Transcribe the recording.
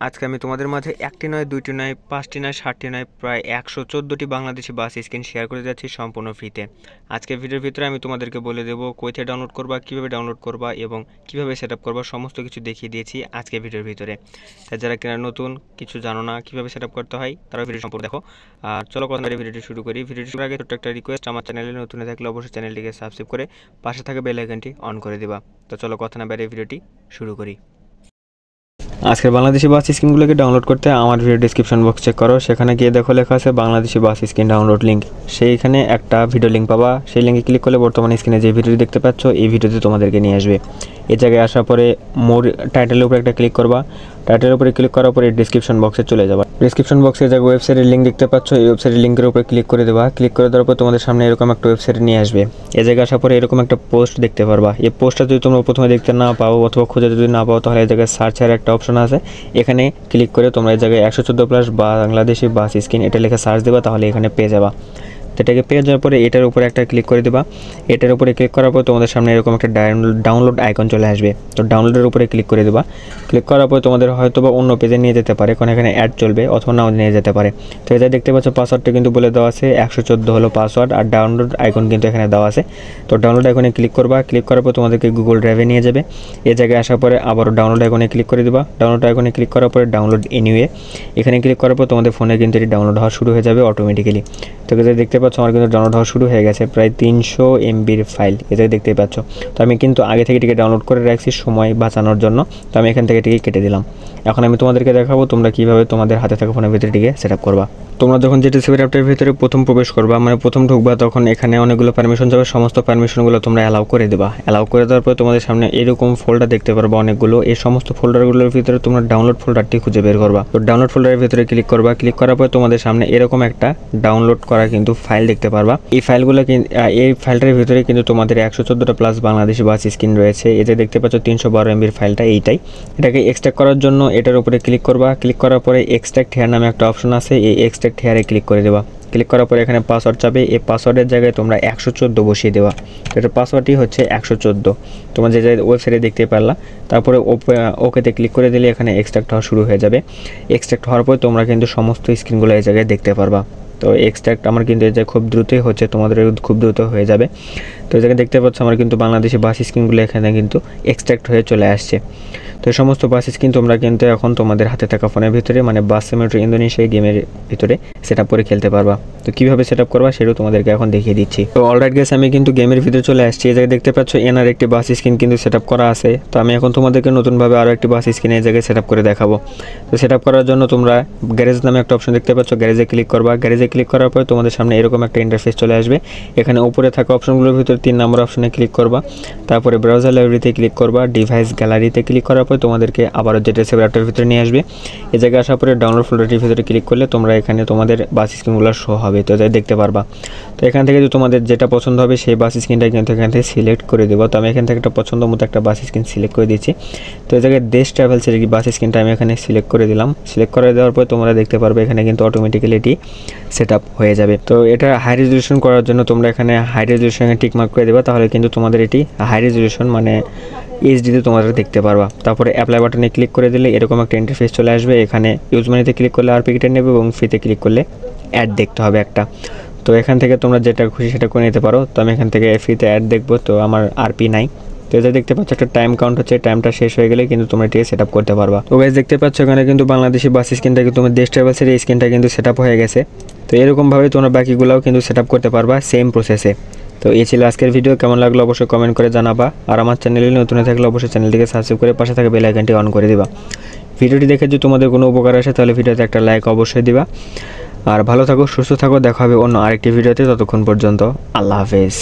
আজকে আমি তোমাদের মাঝে একটি নয়, দুইটি নয়, পাঁচটি নয়, 60টি নয়, প্রায় 114টি বাংলাদেশি বাস স্ক্রিন শেয়ার করে যাচ্ছি সম্পূর্ণ ফ্রিতে। আজকে ভিডিওর ভিতরে আমি তোমাদেরকে বলে দেবো কোথা থেকে ডাউনলোড করবা, কীভাবে ডাউনলোড করবা এবং কীভাবে সেট আপ করবা, সমস্ত কিছু দেখিয়ে দিয়েছি আজকে ভিডিওর ভিতরে। তাই যারা কিনা নতুন কিছু জানো না কীভাবে সেট আপ করতে হয় তারা ভিডিও সম্পর্কে দেখো। আর চলো কথা ভিডিওটি শুরু করি। ভিডিওটি শুরুর আগে ছোট্ট একটা রিকোয়েস্ট, আমার চ্যানেলে নতুন থাকলে অবশ্যই চ্যানেলটিকে সাবস্ক্রাইব করে পাশে থাকা বেল আইকনটি অন করে দেবা। তো চলো কথা না বেরিয়ে ভিডিওটি শুরু করি। আজকের বাংলাদেশি বাস স্ক্রিনগুলোকে ডাউনলোড করতে আমার ভিডিও ডিসক্রিপশন বক্স চেক করো, সেখানে গিয়ে দেখো লেখা আছে বাংলাদেশি বাস স্ক্রিন ডাউনলোড লিঙ্ক। সেইখানে একটা ভিডিও লিঙ্ক পাবা, সেই লিঙ্কে ক্লিক করলে বর্তমানে স্ক্রিনে যে ভিডিওটি দেখতে পাচ্ছ এই ভিডিওতে তোমাদেরকে নিয়ে আসবে। এই জায়গায় আসার পরে মোর টাইটেলের উপরে একটা ক্লিক করবা, টাইটেলের উপরে ক্লিক করার পরে ডিসক্রিপশন বক্সে চলে যাবা। ডিসক্রিপশন বক্সে যে ওয়েবসাইটের লিঙ্ক দেখতে পাচ্ছ এই ওয়েবসাইটের লিঙ্কের উপরে ক্লিক করে দেবা। ক্লিক করে দেওয়ার পর তোমাদের সামনে এরকম একটা ওয়েবসাইট নিয়ে আসবে। এই জায়গায় আসার পরে এরকম একটা পোস্ট দেখতে পারবা। এই পোস্টটা যদি তোমরা প্রথমে দেখতে না পাও অথবা খুঁজে যদি না পাও তাহলে এই জায়গায় সার্চের একটা অপশন আছে, এখানে ক্লিক করে তোমরা এই জায়গায় 114+ বাংলাদেশি বাস স্ক্রিন এটা লিখে সার্চ দেবা, তাহলে এখানে পেয়ে যাবা। তো এটাকে পেয়ে যাওয়ার পরে এটার উপরে একটা ক্লিক করে দেবা। এটার উপরে ক্লিক করার পর তোমাদের সামনে এরকম একটা ডাউনলোড আইকন চলে আসবে। তো ডাউনলোডের উপরে ক্লিক করে দেবা। ক্লিক করার পর তোমাদের হয়তো বা অন্য পেজে নিয়ে যেতে পারে, কারণ এখানে অ্যাড চলবে, অথবা নাও নিয়ে যেতে পারে। তো এটা দেখতে পাচ্ছ পাসওয়ার্ডটা কিন্তু বলে দেওয়া আছে 114 হলো পাসওয়ার্ড, আর ডাউনলোড আইকন কিন্তু এখানে দেওয়া আছে। তো ডাউনলোড আইকনে ক্লিক করবা। ক্লিক করার পর তোমাদেরকে গুগল ড্রাইভে নিয়ে যাবে। এই জায়গায় আসার পরে আবারও ডাউনলোড আইকনে ক্লিক করে দেবা। ডাউনলোড আইকনে ক্লিক করার পরে ডাউনলোড এনিওয়ে এখানে ক্লিক করার পর তোমাদের ফোনে কিন্তু এটি ডাউনলোড হওয়া শুরু হয়ে যাবে অটোমেটিক্যালি। তো দেখতে পাচ্ছ আমার কিন্তু ডাউনলোড হওয়া শুরু হয়ে গেছে, প্রায় 300 MBর ফাইল এটা দেখতেই পাচ্ছ। তো আমি কিন্তু আগে থেকে এটিকে ডাউনলোড করে রাখছি সময় বাঁচানোর জন্য, তো আমি এখান থেকে এটিকে কেটে দিলাম। এখন আমি তোমাদেরকে দেখাবো তোমরা কীভাবে তোমাদের হাতে থাকা ফোনের ভিতরে এটিকে সেট আপ করবা। তোমরা যখন জিটিসি অ্যাপটার ভিতরে প্রথম প্রবেশ করবা, মানে প্রথম ঢুকবা, তখন এখানে অনেকগুলো পারমিশন যাবে, সমস্ত পারমিশনগুলো তোমরা অ্যালাউ করে দেবা। অ্যালাউ করে দেওয়ার পরে তোমাদের সামনে এরকম ফোল্ডার দেখতে পারবা অনেকগুলো। এই সমস্ত ফোল্ডারগুলোর ভিতরে তোমরা ডাউনলোড ফোল্ডারটি খুঁজে বের করবা। তো ডাউনলোড ফোল্ডারের ভিতরে ক্লিক করবা। ক্লিক করার পর তোমাদের সামনে এরকম একটা ডাউনলোড করা কিন্তু ফাইল দেখতে পারবা। এই ফাইলটার ভিতরে কিন্তু তোমাদের 114+ বাংলাদেশি বাস স্ক্রিন রয়েছে। এই যে দেখতে পাচ্ছ 312 MBর ফাইলটা এইটাই। এটাকে এক্সট্রাক্ট করার জন্য এটার উপরে ক্লিক করবা। ক্লিক করার পরে এক্সট্রাক্ট হেয়ার নামে একটা অপশন আছে, এই এক্সট্রাক্ট হেয়ারে ক্লিক করে দেবা। ক্লিক করার পরে এখানে পাসওয়ার্ড চাবে, এই পাসওয়ার্ডের জায়গায় তোমরা 114 বসিয়ে দেওয়া। এটার পাসওয়ার্ডটি হচ্ছে 114, তোমরা যে ওয়েবসাইটে দেখতে পারলা। তারপরে ওকেতে ক্লিক করে দিলে এখানে এক্সট্রাক্ট হওয়া শুরু হয়ে যাবে। এক্সট্রাক্ট হওয়ার পর তোমরা কিন্তু সমস্ত স্ক্রিনগুলো এই জায়গায় দেখতে পারবা। তো এক্সট্রাক্ট আমার কিন্তু এই যে খুব দ্রুতই হচ্ছে, তোমাদের খুব দ্রুত হয়ে যাবে। তো এই জায়গায় দেখতে পাচ্ছ আমার কিন্তু বাংলাদেশি বাস স্ক্রিনগুলো এখানে কিন্তু এক্সট্রাক্ট হয়ে চলে আসছে। তো এই সমস্ত বাস স্ক্রিন তোমরা কিন্তু এখন তোমাদের হাতে থাকা ফোনের ভিতরে, মানে বাস সিমুলেটর ইন্দোনেশিয়া গেমের ভিতরে সেট আপ করে খেলতে পারবা। তো কীভাবে সেট আপ করবা সেটাও তোমাদেরকে এখন দেখিয়ে দিচ্ছি। তো অলরাইট গেস, আমি কিন্তু গেমের ভিতরে চলে আসছি। এই জায়গায় দেখতে পাচ্ছ এনার একটি বাস স্ক্রিন কিন্তু সেট আপ করা আছে। তো আমি এখন তোমাদেরকে নতুনভাবে আরও একটি বাস স্ক্রিন এই জায়গায় সেট আপ করে দেখাবো। তো সেট আপ করার জন্য তোমরা গ্যারেজ নামে একটা অপশন দেখতে পাচ্ছ, গ্যারেজে ক্লিক করবা। গ্যারেজে ক্লিক করার পর তোমাদের সামনে এরকম একটা ইন্টারফেস চলে আসবে। এখানে উপরে থাকা অপশনগুলোর ভিতরে 3 নম্বর অপশনে ক্লিক করবা। তারপরে ব্রাউজার লাইব্রেরিতে ক্লিক করবা। ডিভাইস গ্যালারিতে ক্লিক করার পর তোমাদেরকে আবারও জিটিসি অ্যাপটার ভিতরে নিয়ে আসবে। এই জায়গায় আসার পরে ডাউনলোড ফোল্ডারটির ভিতরে ক্লিক করলে তোমরা এখানে তোমাদের বাস স্ক্রিনগুলো শো হবে, তো যাই দেখতে পারবা। তো এখান থেকে যদি তোমাদের যেটা পছন্দ হবে সেই বাস স্ক্রিনটা কিন্তু এখান থেকে সিলেক্ট করে দেবো। তো আমি এখান থেকে একটা পছন্দ মতো একটা বাস স্ক্রিন সিলেক্ট করে দিচ্ছি। তো এই জায়গায় দেশ ট্রাভেলসের এই বাস স্ক্রিনটা আমি এখানে সিলেক্ট করে দিলাম। সিলেক্ট করে দেওয়ার পর তোমরা দেখতে পারবে এখানে কিন্তু অটোমেটিক্যালি এটি সেট আপ হয়ে যাবে। তো এটা হাই রেজলিউশন করার জন্য তোমরা এখানে হাই রেজলিউশনে টিক মার্ক করে দেবা, তাহলে কিন্তু তোমাদের এটি হাই রেজলিউশন মানে এইচডিতে তোমরা দেখতে পারবা। তারপরে অ্যাপ্লাই বাটনে ক্লিক করে দিলে এরকম একটা ইন্টারফেস চলে আসবে। এখানে ইউজ মানিতে ক্লিক করলে আরপি কেটে নেবে এবং ফ্রিতে ক্লিক করলে অ্যাড দেখতে হবে একটা। তো এখান থেকে তোমরা যেটা খুশি সেটা করে নিতে পারো। তো আমি এখান থেকে ফ্রিতে অ্যাড দেখবো, তো আমার আরপি নাই। তো এটা দেখতে পাচ্ছ একটা টাইম কাউন্ট হচ্ছে, টাইমটা শেষ হয়ে গেলে কিন্তু তোমরা এটিকে সেট আপ করতে পারবা। তো গাইস দেখতে পাচ্ছ এখানে কিন্তু বাংলাদেশি বাস স্ক্রিনটা কিন্তু তোমার দেশ ট্রাভেলসের এই স্ক্রিনটা কিন্তু সেট আপ হয়ে গেছে। তো এরকমভাবে তোমরা বাকিগুলোও কিন্তু সেট আপ করতে পারবা সেম প্রসেসে। তো এই ছিল আজকের ভিডিও, কেমন লাগলো অবশ্যই কমেন্ট করে জানাবা। আর আমার চ্যানেলে নতুন থাকলে অবশ্যই চ্যানেলটিকে সাবস্ক্রাইব করে পাশে থাকা বেল আইকনটি অন করে দিবা। ভিডিওটি দেখে যদি তোমাদের কোনো উপকার আসে তাহলে ভিডিওতে একটা লাইক অবশ্যই দিবা। আর ভালো থাকো, সুস্থ থাকো, দেখা হবে অন্য আরেকটি ভিডিওতে। ততক্ষণ পর্যন্ত আল্লাহ হাফেজ।